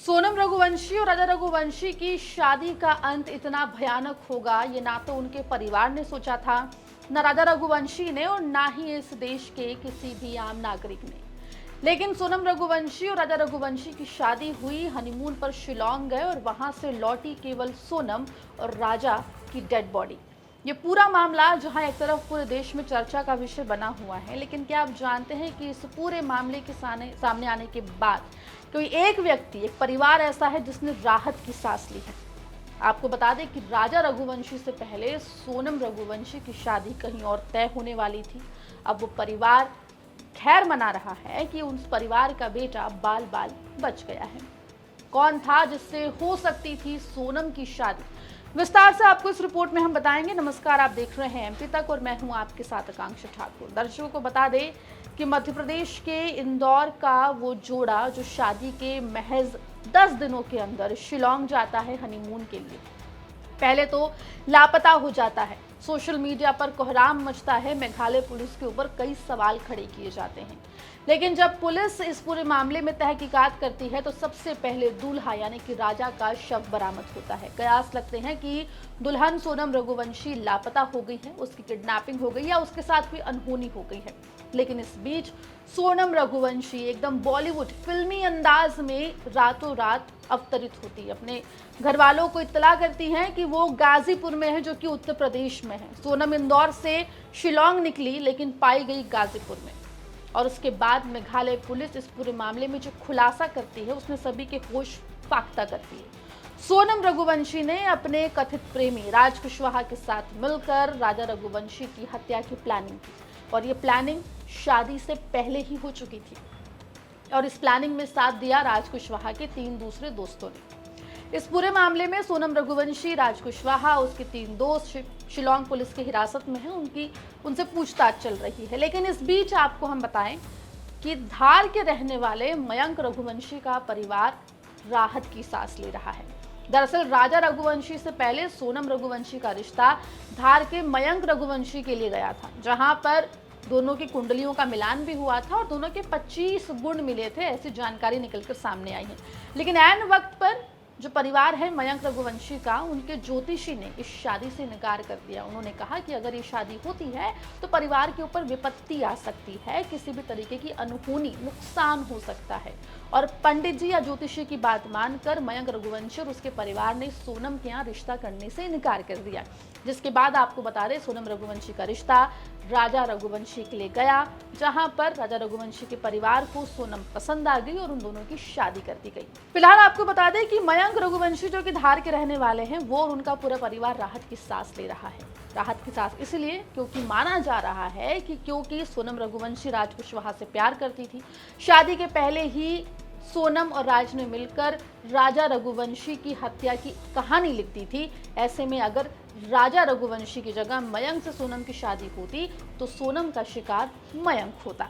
सोनम रघुवंशी और राजा रघुवंशी की शादी का अंत इतना भयानक होगा, ये ना तो उनके परिवार ने सोचा था, न राजा रघुवंशी ने और ना ही इस देश के किसी भी आम नागरिक ने। लेकिन सोनम रघुवंशी और राजा रघुवंशी की शादी हुई, हनीमून पर शिलोंग गए और वहां से लौटी केवल सोनम और राजा की डेड बॉडी। ये पूरा मामला जहां एक तरफ पूरे देश में चर्चा का विषय बना हुआ है, लेकिन क्या आप जानते हैं कि इस पूरे मामले के सामने आने के बाद कोई एक व्यक्ति, एक परिवार ऐसा है जिसने राहत की सांस ली है। आपको बता दें कि राजा रघुवंशी से पहले सोनम रघुवंशी की शादी कहीं और तय होने वाली थी। अब वो परिवार खैर मना रहा है कि उस परिवार का बेटा बाल बाल बच गया है। कौन था जिससे हो सकती थी सोनम की शादी, विस्तार से आपको इस रिपोर्ट में हम बताएंगे। नमस्कार, आप देख रहे हैं एमपी तक और मैं हूं आपके साथ आकांक्षा ठाकुर। दर्शकों को बता दें कि मध्य प्रदेश के इंदौर का वो जोड़ा जो शादी के महज 10 दिनों के अंदर शिलोंग जाता है हनीमून के लिए, पहले तो लापता हो जाता है। सोशल मीडिया पर कोहराम मचता है। मेघालय पुलिस के ऊपर कई सवाल खड़े किए जाते हैं, लेकिन जब पुलिस इस पूरे मामले में तहकीकात करती है तो सबसे पहले दूल्हा यानी कि राजा का शव बरामद होता है। कयास लगते हैं कि दुल्हन सोनम रघुवंशी लापता हो गई है, उसकी किडनैपिंग हो गई या उसके साथ कोई अनहोनी हो गई है। लेकिन इस बीच सोनम रघुवंशी एकदम बॉलीवुड फिल्मी अंदाज में रातों रात अवतरित होती है। अपने घर वालों को इत्तला करती हैं कि वो गाजीपुर में है, जो कि उत्तर प्रदेश में है। सोनम इंदौर से शिलोंग निकली लेकिन पाई गई गाजीपुर में। और उसके बाद मेघालय पुलिस इस पूरे मामले में जो खुलासा करती है उसमें सभी के होश फाख्ता करती है। सोनम रघुवंशी ने अपने कथित प्रेमी राज कुशवाहा के साथ मिलकर राजा रघुवंशी की हत्या की प्लानिंग की, और ये प्लानिंग शादी से पहले ही हो चुकी थी। और इस प्लानिंग में साथ दिया राज कुशवाहा के 3 दूसरे दोस्तों ने। इस पूरे मामले में सोनम रघुवंशी, राज कुशवाहा, उसके 3 दोस्त शिलोंग पुलिस की हिरासत में हैं। उनसे पूछताछ चल रही है। लेकिन इस बीच आपको हम बताएं कि धार के रहने वाले मयंक रघुवंशी का परिवार राहत की सांस ले रहा है। दरअसल राजा रघुवंशी से पहले सोनम रघुवंशी का रिश्ता धार के मयंक रघुवंशी के लिए गया था, जहां पर दोनों की कुंडलियों का मिलान भी हुआ था और दोनों के 25 गुण मिले थे, ऐसी जानकारी निकलकर सामने आई है। लेकिन ऐन वक्त पर जो परिवार है मयंक रघुवंशी का, उनके ज्योतिषी ने इस शादी से इनकार कर दिया। उन्होंने कहा कि अगर ये शादी होती है तो परिवार के ऊपर विपत्ति आ सकती है, किसी भी तरीके की अनहोनी, नुकसान हो सकता है। और पंडित जी या ज्योतिषी की बात मानकर मयंक रघुवंशी और उसके परिवार ने सोनम के यहाँ रिश्ता करने से इनकार कर दिया। जिसके बाद आपको बता दें सोनम रघुवंशी का रिश्ता राजा रघुवंशी के लिए गया, जहां पर राजा रघुवंशी के परिवार को सोनम पसंद आ गई और उन दोनों की शादी कर दी गई। फिलहाल आपको बता दें कि मयंक रघुवंशी जो कि धार के रहने वाले हैं, वो और उनका पूरा परिवार राहत की सांस ले रहा है। राहत की सांस इसलिए क्योंकि माना जा रहा है कि क्योंकि सोनम रघुवंशी राज कुशवाहा से प्यार करती थी। शादी के पहले ही सोनम और राज ने मिलकर राजा रघुवंशी की हत्या की कहानी लिख दी थी। ऐसे में अगर राजा रघुवंशी की जगह मयंक से सोनम की शादी होती तो सोनम का शिकार मयंक होता।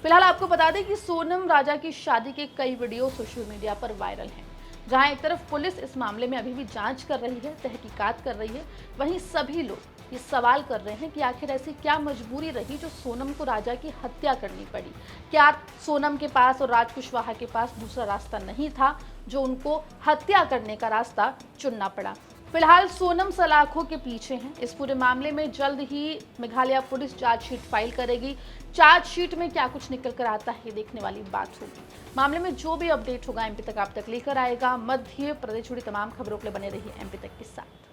फिलहाल आपको बता दें कि सोनम राजा की शादी के कई वीडियो सोशल मीडिया पर वायरल हैं। जहां एक तरफ पुलिस इस मामले में अभी भी जांच कर रही है, तहकीकात कर रही है, वहीं सभी लोग ये सवाल कर रहे हैं कि आखिर ऐसी क्या मजबूरी रही जो सोनम को राजा की हत्या करनी पड़ी। क्या सोनम के पास और राज कुशवाहा के पास दूसरा रास्ता नहीं था जो उनको हत्या करने का रास्ता चुनना पड़ा। फिलहाल सोनम सलाखों के पीछे हैं। इस पूरे मामले में जल्द ही मेघालय पुलिस चार्जशीट फाइल करेगी। चार्जशीट में क्या कुछ निकल कर आता है ये देखने वाली बात होगी। मामले में जो भी अपडेट होगा एमपी तक आप तक लेकर आएगा। मध्य प्रदेश जुड़ी तमाम खबरों के लिए बने रहिए एमपी तक के साथ।